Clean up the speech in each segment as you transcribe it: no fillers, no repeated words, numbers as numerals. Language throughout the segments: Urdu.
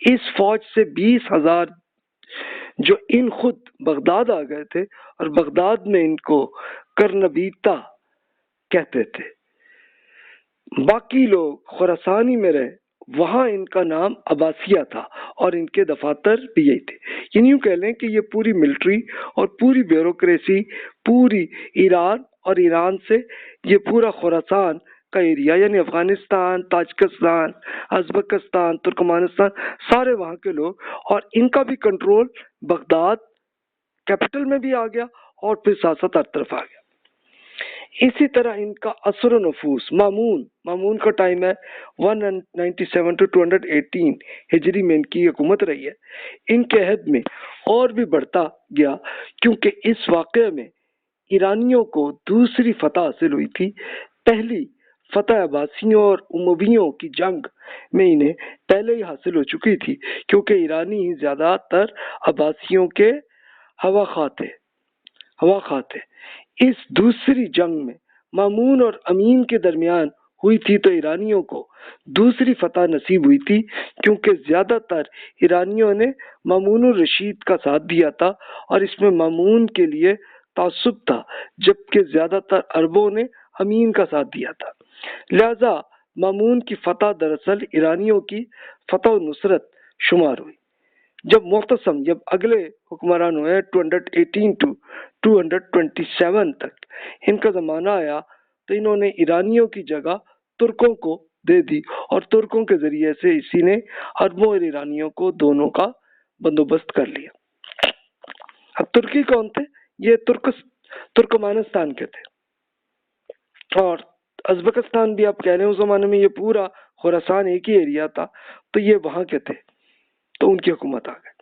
اس فوج سے 20,000 جو ان خود بغداد آ گئے تھے، اور بغداد میں ان کو کرنبیتا کہتے تھے، باقی لوگ خراسانی میں رہے، وہاں ان کا نام عباسیہ تھا اور ان کے دفاتر بھی یہی تھے۔ یعنی یوں کہہ لیں کہ یہ پوری ملٹری اور پوری بیوروکریسی پوری ایران اور ایران سے یہ پورا خراسان کا ایریا، یعنی افغانستان، تاجکستان، ازبکستان، ترکمانستان، سارے وہاں کے لوگ، اور ان کا بھی کنٹرول بغداد کیپٹل میں بھی آ گیا اور پھر ساتھ ساتھ ہر طرف آ گیا۔ اسی طرح ان کا اثر و نفوذ، مامون کا ٹائم ہے 197 to 218 ہجری میں ان کی حکومت رہی ہے، ان کے عہد میں اور بھی بڑھتا گیا، کیونکہ اس واقعے میں ایرانیوں کو دوسری فتح حاصل ہوئی تھی۔ پہلی فتح عباسیوں اور امویوں کی جنگ میں انہیں پہلے ہی حاصل ہو چکی تھی، کیونکہ ایرانی ہی زیادہ تر عباسیوں کے ہوا خواہ تھے۔ اس دوسری جنگ میں مامون اور امین کے درمیان ہوئی تھی تو ایرانیوں کو دوسری فتح نصیب ہوئی تھی، کیونکہ زیادہ تر ایرانیوں نے مامون الرشید کا ساتھ دیا تھا اور اس میں مامون کے لیے تعصب تھا، جبکہ زیادہ تر عربوں نے امین کا ساتھ دیا تھا۔ لہذا مامون کی فتح دراصل ایرانیوں کی فتح و نصرت شمار ہوئی۔ جب معتصم، جب اگلے حکمران ہوئے 218 to 227 تک ان کا زمانہ آیا، تو انہوں نے ایرانیوں کی جگہ ترکوں کو دے دی، اور ترکوں کے ذریعے سے اسی نے عربوں اور ایرانیوں کو دونوں کا بندوبست کر لیا۔ اب ترکی کون تھے؟ یہ ترکمانستان کے تھے، اور ازبکستان بھی آپ کہہ رہے ہیں اس زمانے میں یہ پورا خراسان ایک ہی ایریا تھا، تو یہ وہاں کے تھے، تو ان کی حکومت آ گئی۔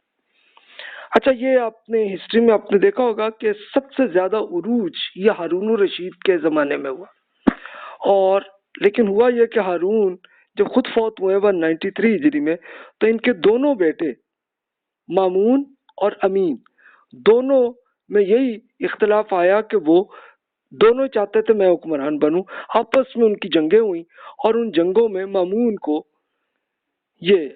اچھا، یہ آپ نے ہسٹری میں آپ نے دیکھا ہوگا کہ سب سے زیادہ عروج یہ ہارون الرشید کے زمانے میں ہوا، اور لیکن ہوا یہ کہ ہارون جب خود فوت ہوئے 193 ہجری میں، تو ان کے دونوں بیٹے مامون اور امین دونوں میں یہی اختلاف آیا کہ وہ دونوں چاہتے تھے میں حکمران بنوں، آپس میں ان کی جنگیں ہوئیں، اور ان جنگوں میں مامون کو یہ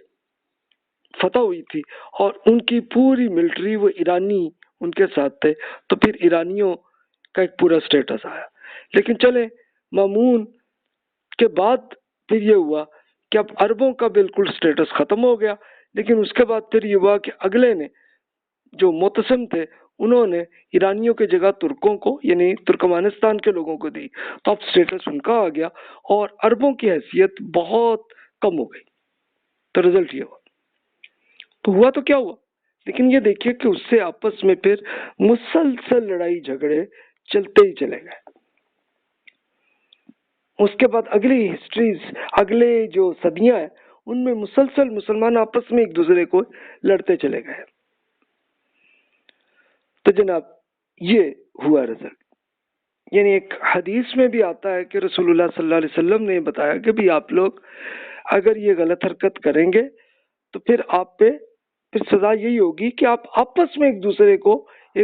فتح ہوئی تھی، اور ان کی پوری ملٹری وہ ایرانی ان کے ساتھ تھے، تو پھر ایرانیوں کا ایک پورا سٹیٹس آیا۔ لیکن چلیں، مامون کے بعد پھر یہ ہوا کہ اب عربوں کا بالکل سٹیٹس ختم ہو گیا، لیکن اس کے بعد پھر یہ ہوا کہ اگلے نے جو معتصم تھے انہوں نے ایرانیوں کی جگہ ترکوں کو، یعنی ترکمانستان کے لوگوں کو دی، تو اب سٹیٹس ان کا آ گیا اور عربوں کی حیثیت بہت کم ہو گئی۔ تو رزلٹ یہ ہوا، تو ہوا تو کیا ہوا، لیکن یہ دیکھیے کہ اس سے آپس میں پھر مسلسل لڑائی جھگڑے چلتے ہی چلے گئے۔ اس کے بعد اگلی ہسٹریز، اگلے جو صدیاں ہیں، ان میں مسلسل مسلمان آپس میں ایک دوسرے کو لڑتے چلے گئے۔ تو جناب یہ ہوا رزلٹ، یعنی ایک حدیث میں بھی آتا ہے کہ رسول اللہ صلی اللہ علیہ وسلم نے بتایا کہ بھی آپ لوگ اگر یہ غلط حرکت کریں گے تو پھر آپ پہ پھر سزا یہی ہوگی کہ آپ آپس میں ایک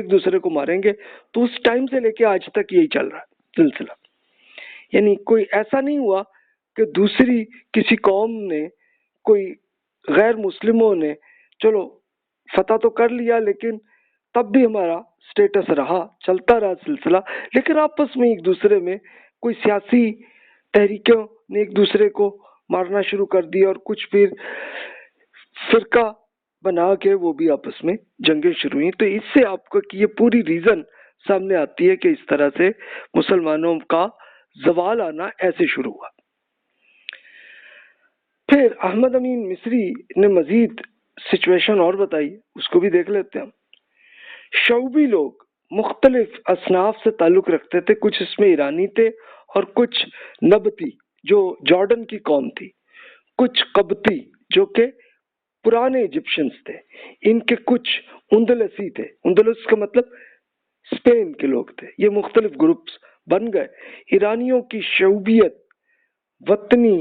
دوسرے کو ماریں گے۔ تو اس ٹائم سے لے کے آج تک یہی چل رہا ہے سلسلہ، یعنی کوئی ایسا نہیں ہوا کہ دوسری کسی قوم نے، کوئی غیر مسلموں نے چلو فتح تو کر لیا، لیکن تب بھی ہمارا سٹیٹس رہا، چلتا رہا سلسلہ، لیکن آپس میں ایک دوسرے میں کوئی سیاسی تحریکوں نے ایک دوسرے کو مارنا شروع کر دیا، اور کچھ پھر فرقہ بنا کے وہ بھی آپس میں جنگیں شروع ہوئی۔ تو اس سے آپ کو یہ پوری ریزن سامنے آتی ہے کہ اس طرح سے مسلمانوں کا زوال آنا ایسے شروع ہوا۔ پھر احمد امین مصری نے مزید سچویشن اور بتائی، اس کو بھی دیکھ لیتے ہیں ہم۔ شعوبی لوگ مختلف اصناف سے تعلق رکھتے تھے، کچھ اس میں ایرانی تھے اور کچھ نبطی جو جارڈن کی قوم تھی، کچھ قبطی جو کہ پرانے ایجپشنز تھے، ان کے کچھ اندلسی تھے، اندلس کا مطلب اسپین کے لوگ تھے۔ یہ مختلف گروپس بن گئے۔ ایرانیوں کی شعوبیت وطنی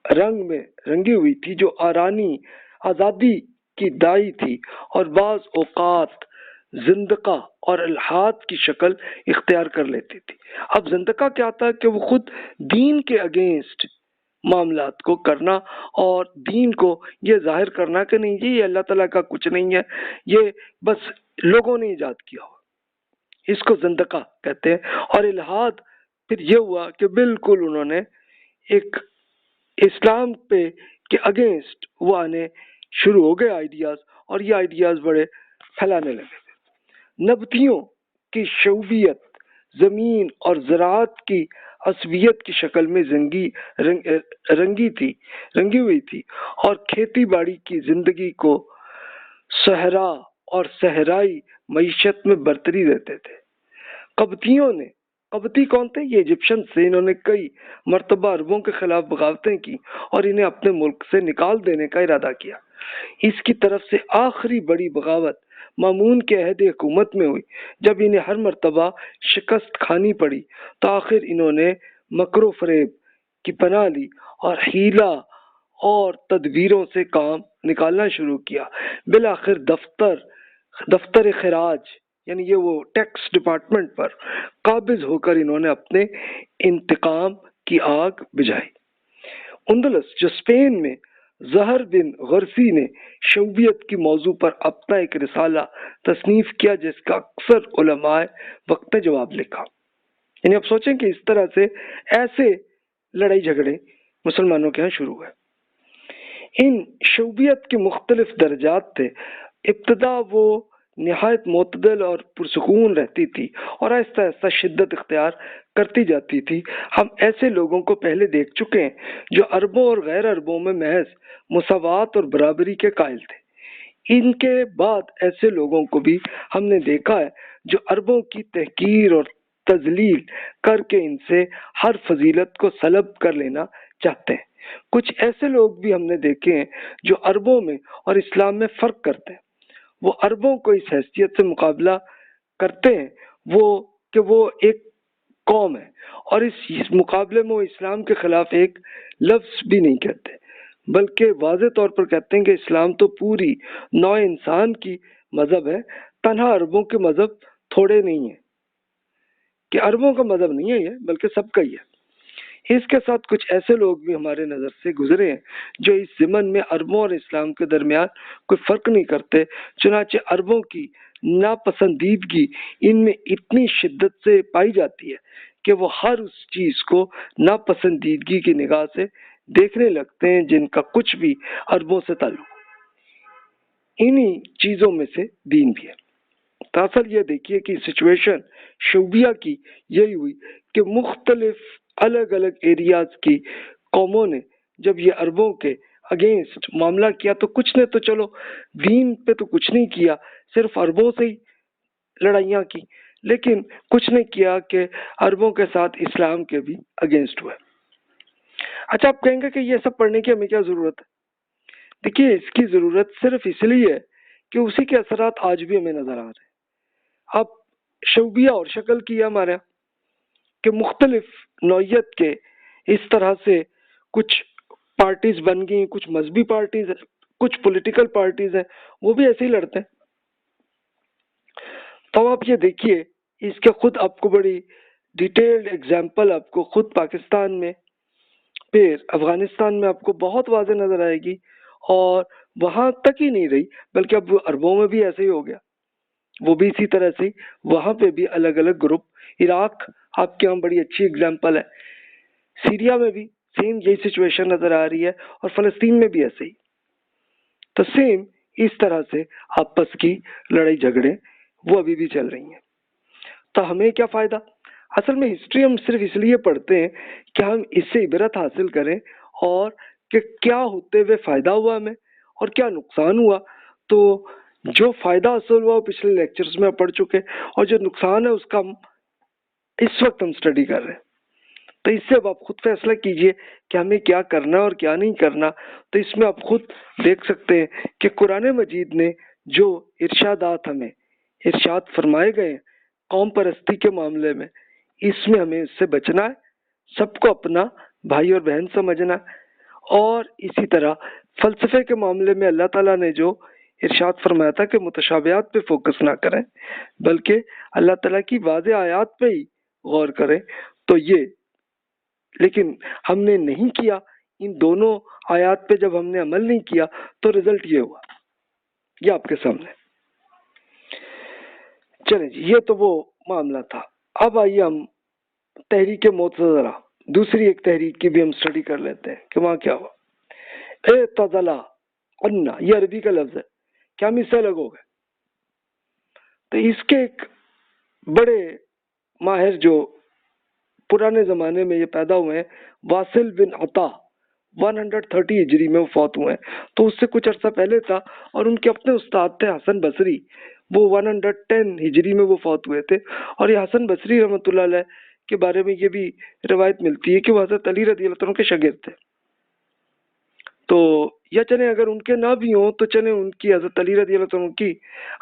رنگ میں رنگی ہوئی تھی، جو آرانی آزادی کی دائی تھی، اور بعض اوقات زندقہ اور الحاد کی شکل اختیار کر لیتی تھی۔ اب زندقہ کیا تھا کہ وہ خود دین کے اگینسٹ معاملات کو کرنا اور دین کو یہ ظاہر کرنا کہ نہیں یہ اللہ تعالیٰ کا کچھ نہیں ہے، یہ بس لوگوں نے ایجاد کیا ہو، اس کو زندقہ کہتے ہیں۔ اور الہاد پھر یہ ہوا کہ بالکل انہوں نے ایک اسلام پہ کے اگینسٹ وہ آنے شروع ہو گئے آئیڈیاز، اور یہ آئیڈیاز بڑے پھیلانے لگے۔ نبطیوں کی شعوبیت زمین اور زراعت کی عصبیت کی شکل میں رنگی ہوئی تھی، اور کھیتی باڑی کی زندگی کو صحرا اور صحرائی معیشت میں برتری دیتے تھے۔ قبطی کون تھے؟ یہ ایجپشن سے، انہوں نے کئی مرتبہ عربوں کے خلاف بغاوتیں کی اور انہیں اپنے ملک سے نکال دینے کا ارادہ کیا۔ اس کی طرف سے آخری بڑی بغاوت مامون کے عہد حکومت میں ہوئی، جب انہیں ہر مرتبہ شکست کھانی پڑی تو آخر انہوں نے مکر و فریب کی پناہ لی اور حیلہ اور تدبیروں سے کام نکالنا شروع کیا۔ بالآخر دفتر خراج یعنی یہ وہ ٹیکس ڈپارٹمنٹ پر قابض ہو کر انہوں نے اپنے انتقام کی آگ بجھائی۔ اندلس جو اسپین میں زہر بن غرسی نے شعوبیت کی موضوع پر اپنا ایک رسالہ تصنیف کیا جس کا اکثر علماء وقت میں جواب لکھا۔ یعنی آپ سوچیں کہ اس طرح سے ایسے لڑائی جھگڑے مسلمانوں کے ہاں شروع ہوئے۔ ان شعوبیت کے مختلف درجات تھے۔ ابتدا وہ نہایت معتدل اور پرسکون رہتی تھی اور آہستہ آہستہ شدت اختیار کرتی جاتی تھی۔ ہم ایسے لوگوں کو پہلے دیکھ چکے ہیں جو عربوں اور غیر عربوں میں محض مساوات اور برابری کے قائل تھے۔ ان کے بعد ایسے لوگوں کو بھی ہم نے دیکھا ہے جو عربوں کی تحقیر اور تذلیل کر کے ان سے ہر فضیلت کو سلب کر لینا چاہتے ہیں۔ کچھ ایسے لوگ بھی ہم نے دیکھے ہیں جو عربوں میں اور اسلام میں فرق کرتے ہیں۔ وہ عربوں کو اس حیثیت سے مقابلہ کرتے ہیں وہ ایک قوم ہے، اور اس مقابلے میں وہ اسلام کے خلاف ایک لفظ بھی نہیں کہتے، بلکہ واضح طور پر کہتے ہیں کہ اسلام تو پوری نوع انسان کی مذہب ہے، تنہا عربوں کے مذہب تھوڑے نہیں ہیں، کہ عربوں کا مذہب نہیں ہے یہ بلکہ سب کا ہی ہے۔ اس کے ساتھ کچھ ایسے لوگ بھی ہمارے نظر سے گزرے ہیں جو اس ضمن میں عربوں اور اسلام کے درمیان کوئی فرق نہیں کرتے، چنانچہ عربوں کی ناپسندیدگی ان میں اتنی شدت سے پائی جاتی ہے کہ وہ ہر اس چیز کو ناپسندیدگی کی نگاہ سے دیکھنے لگتے ہیں جن کا کچھ بھی عربوں سے تعلق۔ انہی چیزوں میں سے دین بھی ہے۔ دراصل یہ دیکھیے کہ سچویشن شعوبیہ کی یہی ہوئی کہ مختلف الگ الگ ایریاز کی قوموں نے جب یہ عربوں کے اگینسٹ معاملہ کیا تو کچھ نے تو چلو دین پہ تو کچھ نہیں کیا، صرف عربوں سے ہی لڑائیاں کی، لیکن کچھ نے کیا کہ عربوں کے ساتھ اسلام کے بھی اگینسٹ ہوئے۔ اچھا آپ کہیں گے کہ یہ سب پڑھنے کی ہمیں کیا ضرورت ہے؟ دیکھیے اس کی ضرورت صرف اس لیے ہے کہ اسی کے اثرات آج بھی ہمیں نظر آ رہے ہیں۔ اب شعوبیہ اور شکل کی ہے ہمارے یہاں کہ مختلف نوعیت کے اس طرح سے کچھ پارٹیز بن گئی، کچھ مذہبی پارٹیز ہیں، کچھ پولیٹیکل پارٹیز ہیں، وہ بھی ایسے ہی لڑتے ہیں۔ تو آپ یہ دیکھیے اس کے خود آپ کو بڑی ڈیٹیلڈ ایگزامپل آپ کو خود پاکستان میں پھر افغانستان میں آپ کو بہت واضح نظر آئے گی، اور وہاں تک ہی نہیں رہی بلکہ اب عربوں میں بھی ایسے ہی ہو گیا، وہ بھی اسی طرح سے وہاں پہ بھی الگ الگ گروپ۔ عراق آپ کے یہاں بڑی اچھی اگزامپل ہے، سیریا میں بھی سیم یہی سچویشن نظر آ رہی ہے، اور فلسطین میں بھی ایسے ہی۔ تو سیم اس طرح سے آپس کی لڑائی جھگڑے وہ ابھی بھی چل رہی ہیں۔ تو ہمیں کیا فائدہ؟ اصل میں ہسٹری ہم صرف اس لیے پڑھتے ہیں کہ ہم اس سے عبرت حاصل کریں، اور کہ کیا ہوتے ہوئے فائدہ ہوا ہمیں اور کیا نقصان ہوا۔ تو جو فائدہ حاصل ہوا وہ پچھلے لیکچرز میں پڑھ چکے، اور جو نقصان ہے اس کا اس وقت ہم اسٹڈی کر رہے ہیں۔ تو اس سے اب آپ خود فیصلہ کیجئے کہ ہمیں کیا کرنا اور کیا نہیں کرنا۔ تو اس میں آپ خود دیکھ سکتے ہیں کہ قرآن مجید نے جو ارشادات ہمیں ارشاد فرمائے گئے ہیں قوم پرستی کے معاملے میں، اس میں ہمیں اس سے بچنا ہے، سب کو اپنا بھائی اور بہن سمجھنا ہے۔ اور اسی طرح فلسفے کے معاملے میں اللہ تعالیٰ نے جو ارشاد فرمایا تھا کہ متشابہات پہ فوکس نہ کریں بلکہ اللہ تعالیٰ کی واضح آیات پہ ہی غور کریں، تو یہ لیکن ہم نے نہیں کیا، ان دونوں آیات پہ جب ہم نے عمل نہیں کیا تو رزلٹ یہ ہوا، یہ آپ کے سامنے۔ چلیں جی، یہ تو وہ معاملہ تھا۔ اب آئیے ہم تحریک معتزلہ، دوسری ایک تحریک کی بھی ہم اسٹڈی کر لیتے ہیں کہ وہاں کیا ہوا۔ اعتزلہ انا، یہ عربی کا لفظ ہے، کیا ہم اس سے الگ ہو گئے؟ تو اس کے ایک بڑے ماہر جو پرانے زمانے میں یہ پیدا ہوئے ہیں، واصل بن عطا 130 ہجری میں وہ فوت ہوئے ہیں، تو اس سے کچھ عرصہ پہلے تھا، اور ان کے اپنے استاد تھے حسن بصری، وہ 110 ہجری میں وہ فوت ہوئے تھے۔ اور یہ حسن بصری رحمۃ اللہ علیہ کے بارے میں یہ بھی روایت ملتی ہے کہ وہ حضرت علی رضی اللہ عنہ کے شاگرد تھے۔ تو یا چلیں اگر ان کے نہ بھی ہوں تو چلیں ان کی حضرت علی رضی اللہ عنہ کی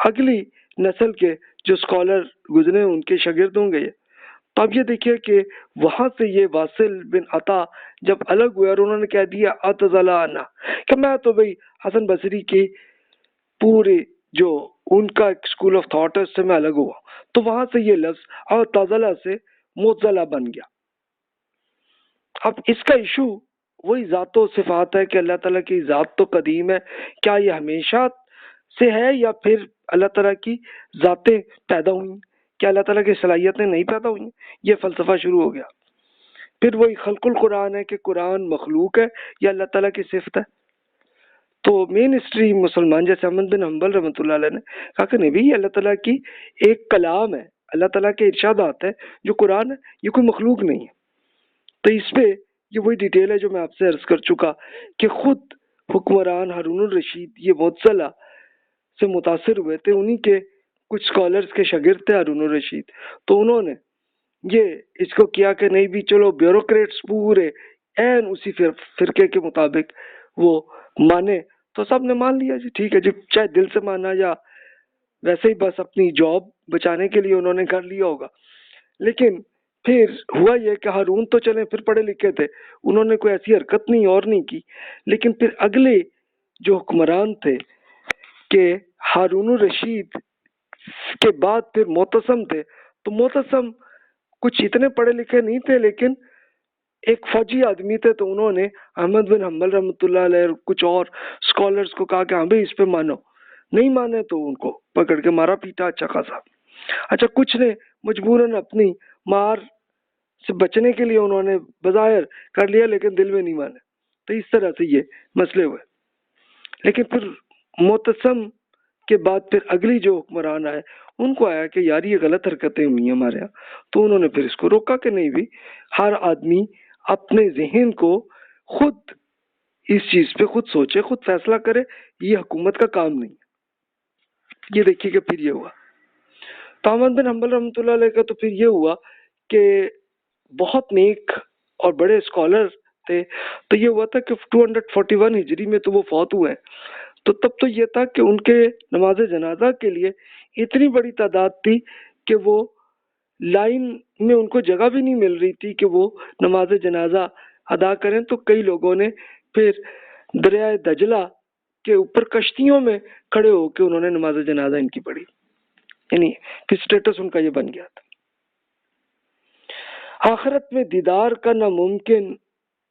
اگلی نسل کے جو اسکالر گزرے ان کے شاگرد ہوں گے۔ تو اب یہ دیکھیے کہ وہاں سے یہ واصل بن عطا جب الگ ہوئے اور انہوں نے کہہ دیا اعتزلہ انا، کہ میں تو بھائی حسن بصری کی پورے جو ان کا ایک اسکول آف تھاٹ ہے اس سے میں الگ ہوا، تو وہاں سے یہ لفظ اعتزلہ سے معتزلہ بن گیا۔ اب اس کا ایشو وہی ذات و صفات ہے کہ اللہ تعالیٰ کی ذات تو قدیم ہے، کیا یہ ہمیشہ سے ہے یا پھر اللہ تعالیٰ کی ذاتیں پیدا ہوئی، کیا اللہ تعالیٰ کی صلاحیتیں نہیں پیدا ہوئی؟ یہ فلسفہ شروع ہو گیا۔ پھر وہی خلق القرآن ہے کہ قرآن مخلوق ہے یا اللہ تعالیٰ کی صفت ہے۔ تو مین ہسٹری مسلمان جیسے احمد بن حنبل رحمۃ اللہ علیہ نے کہا کہ نہیں بھی، اللہ تعالیٰ کی ایک کلام ہے، اللہ تعالیٰ کے ارشادات ہے جو قرآن ہے، یہ کوئی مخلوق نہیں ہے۔ تو اس پہ یہ وہی ڈیٹیل ہے جو میں آپ سے عرض کر چکا کہ خود حکمران ہارون الرشید یہ معتزلہ سے متاثر ہوئے تھے، انہی کے کچھ اسکالرس کے شاگرد تھے ہارون الرشید، تو انہوں نے یہ اس کو کیا کہ نہیں بھی چلو بیوروکریٹس پورے این اسی فرقے کے مطابق وہ مانے، تو سب نے مان لیا جی ٹھیک ہے جی، چاہے دل سے مانا یا ویسے ہی بس اپنی جاب بچانے کے لیے انہوں نے کر لیا ہوگا۔ لیکن پھر ہوا یہ کہ ہارون تو چلیں پھر پڑھے لکھے تھے، انہوں نے کوئی ایسی حرکت نہیں اور نہیں کی، لیکن پھر اگلے جو حکمران تھے کہ ہارون الرشید کے بعد پھر معتصم تھے، تو معتصم کچھ اتنے پڑھے لکھے نہیں تھے لیکن ایک فوجی آدمی تھے، تو انہوں نے احمد بن حنبل رحمۃ اللہ علیہ اور کچھ اور اسکالرس کو کہا کہ ہاں بھائی اس پہ مانو، نہیں مانے تو ان کو پکڑ کے مارا پیٹا اچھا خاصا۔ اچھا کچھ نے مجبوراً اپنی مار سے بچنے کے لیے انہوں نے بظاہر کر لیا لیکن دل میں نہیں مانے، تو اس طرح سے یہ مسئلے ہوئے۔ لیکن پھر معتصم کے بعد پھر اگلی جو حکمران آئے ان کو آیا کہ یار یہ غلط حرکتیں ہوئی ہیں ہمارے یہاں، تو انہوں نے پھر اس کو روکا کہ نہیں بھی، ہر آدمی اپنے ذہن کو خود اس چیز پہ خود سوچے، خود فیصلہ کرے، یہ حکومت کا کام نہیں ہے۔ یہ دیکھیے کہ پھر یہ ہوا تو احمد بن حنبل رحمۃ اللہ علیہ کا، تو پھر یہ ہوا کہ بہت نیک اور بڑے اسکالر تھے، تو یہ ہوا تھا کہ 241 ہجری میں تو وہ فوت ہوئے، تو تب تو یہ تھا کہ ان کے نماز جنازہ کے لیے اتنی بڑی تعداد تھی کہ وہ لائن میں ان کو جگہ بھی نہیں مل رہی تھی کہ وہ نماز جنازہ ادا کریں، تو کئی لوگوں نے پھر دریائے دجلہ کے اوپر کشتیوں میں کھڑے ہو کے انہوں نے نماز جنازہ ان کی پڑھی، یعنی پھر اسٹیٹس ان کا یہ بن گیا تھا۔ آخرت میں دیدار کا ناممکن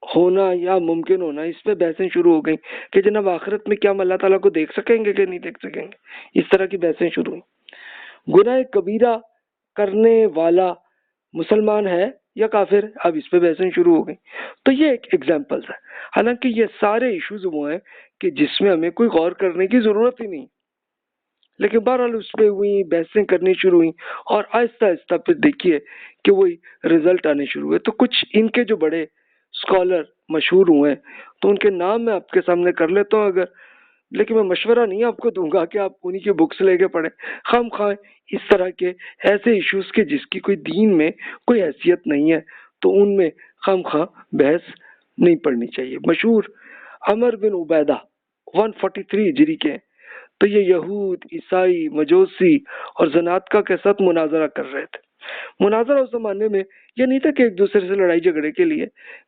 ہونا یا ممکن ہونا، اس پہ بحثیں شروع ہو گئیں کہ جناب آخرت میں کیا ہم اللہ تعالیٰ کو دیکھ سکیں گے کہ نہیں دیکھ سکیں گے، اس طرح کی بحثیں شروع ہوئیں۔ گناہ کبیرہ کرنے والا مسلمان ہے یا کافر، اب اس پہ بحثیں شروع ہو گئیں۔ تو یہ ایک ایگزامپلز ہے، حالانکہ یہ سارے ایشوز وہ ہیں کہ جس میں ہمیں کوئی غور کرنے کی ضرورت ہی نہیں، لیکن بہرحال اس پہ ہوئی بحثیں کرنی شروع ہوئی، اور آہستہ آہستہ پھر دیکھیے کہ وہی رزلٹ آنے شروع ہوئے۔ تو کچھ ان کے جو بڑے اسکالر مشہور ہوئے تو ان کے نام میں آپ کے سامنے کر لیتا ہوں اگر، لیکن میں مشورہ نہیں آپ کو دوں گا کہ آپ انہی کی بکس لے کے پڑھیں، خام خواہ اس طرح کے ایسے ایشوز کے جس کی کوئی دین میں کوئی حیثیت نہیں ہے تو ان میں خام خواہ بحث نہیں پڑھنی چاہیے۔ مشہور عمر بن عبیدہ 143 ہجری کے، تو یہ یہود، عیسائی، مجوسی اور زنادقہ کے ساتھ مناظرہ کر رہے تھے۔ مناظرہ اس زمانے میں یہ نہیں تھا کہ ایک دوسرے سے لڑائی جھگڑے کے لیے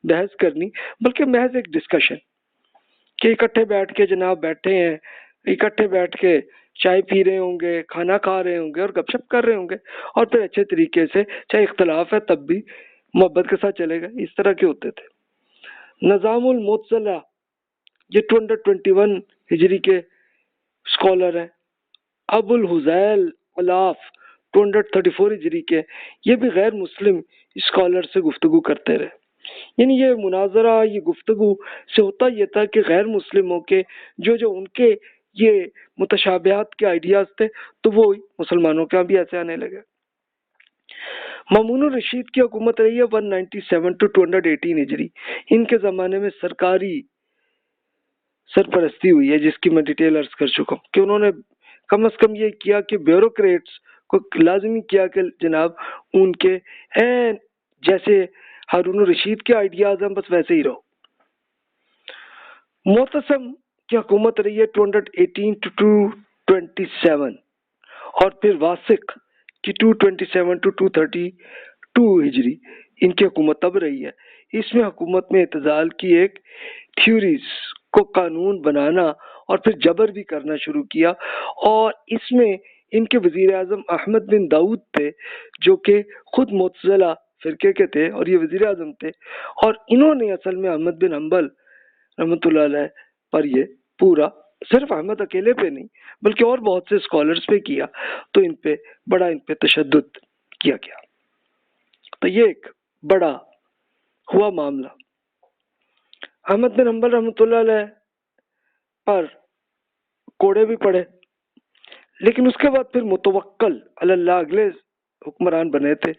بحث کرنی، بلکہ محض ایک ڈسکشن کہ اکٹھے بیٹھ کے جناب بیٹھے ہیں، اکٹھے بیٹھ کے چائے پی رہے ہوں گے، کھانا کھا رہے ہوں گے اور گپ شپ کر رہے ہوں گے، اور پھر اچھے طریقے سے چاہے اختلاف ہے تب بھی محبت کے ساتھ چلے گا، اس طرح کے ہوتے تھے۔ نظام المعتزلہ یہ 221 ہجری کے اسکالر ہیں. ابو الحزیل الاف 234 ہجری کے، یہ بھی غیر مسلم اسکالر سے گفتگو کرتے رہے. یعنی یہ مناظرہ، یہ گفتگو سے ہوتا یہ تھا کہ غیر مسلموں کے جو ان کے یہ متشابہات کے آئیڈیاز تھے تو وہ مسلمانوں کے بھی ایسے آنے لگے. مامون الرشید کی حکومت رہی ہے 197 to 218 ہجری. ان کے زمانے میں سرکاری سرپرستی ہوئی ہے، جس کی میں ڈیٹیل عرض کر چکا ہوں کہ انہوں نے کم از کم یہ کیا کہ بیوروکریٹس کو لازمی کیا کہ جناب ان کے جیسے ہارون الرشید کے آئیڈیاز ہیں بس ویسے ہی رہو. معتصم کی حکومت رہی ہے 218 to 227 اور پھر واسق کی 227 to 232 ہجری ان کی حکومت اب رہی ہے. اس میں حکومت میں اعتزال کی ایک تھیوریز کو قانون بنانا اور پھر جبر بھی کرنا شروع کیا، اور اس میں ان کے وزیر اعظم احمد بن داؤد تھے جو کہ خود معتزلہ فرقے کے تھے اور یہ وزیر اعظم تھے، اور انہوں نے اصل میں احمد بن حنبل رحمۃ اللہ علیہ پر یہ پورا صرف احمد اکیلے پہ نہیں بلکہ اور بہت سے اسکالرز پہ کیا، تو ان پہ تشدد کیا گیا. تو یہ ایک بڑا ہوا معاملہ. احمد بن حنبل رحمۃ اللہ علیہ پر کوڑے بھی پڑے، لیکن اس کے بعد پھر متوکل علی اللہ اگلے حکمران بنے تھے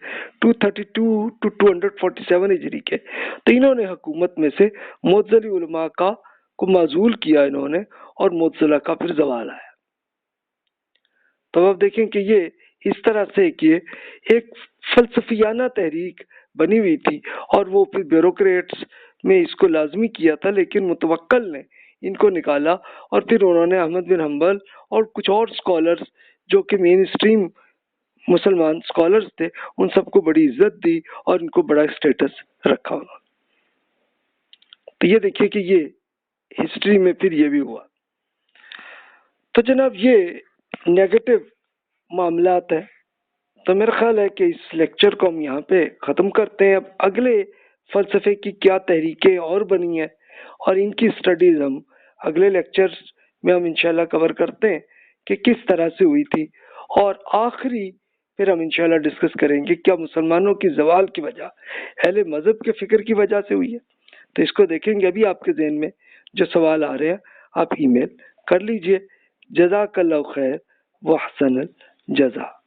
232 to 247 ہجری کے. تو انہوں نے حکومت میں سے معتزلی علماء کو معزول کیا انہوں نے، اور معتزلہ کا پھر زوال آیا. تو اب دیکھیں کہ یہ اس طرح سے کہ ایک فلسفیانہ تحریک بنی ہوئی تھی، اور وہ پھر بیوروکریٹس میں اس کو لازمی کیا تھا، لیکن متوکل نے ان کو نکالا، اور پھر انہوں نے احمد بن حنبل اور کچھ اور اسکالرز جو کہ مین اسٹریم مسلمان اسکالرز تھے ان سب کو بڑی عزت دی اور ان کو بڑا اسٹیٹس رکھا انہوں نے. تو یہ دیکھیے کہ یہ ہسٹری میں پھر یہ بھی ہوا. تو جناب یہ نیگیٹو معاملات ہیں. تو میرا خیال ہے کہ اس لیکچر کو ہم یہاں پہ ختم کرتے ہیں. اب اگلے فلسفے کی کیا تحریکیں اور بنی ہیں اور ان کی سٹڈیز ہم اگلے لیکچرز میں ہم انشاءاللہ کور کرتے ہیں کہ کس طرح سے ہوئی تھی، اور آخری پھر ہم انشاءاللہ ڈسکس کریں گے کیا مسلمانوں کی زوال کی وجہ اہل مذہب کے فکر کی وجہ سے ہوئی ہے. تو اس کو دیکھیں گے. ابھی آپ کے ذہن میں جو سوال آ رہے ہیں آپ ای میل کر لیجئے. جزاک اللہ خیر و احسن الجزا.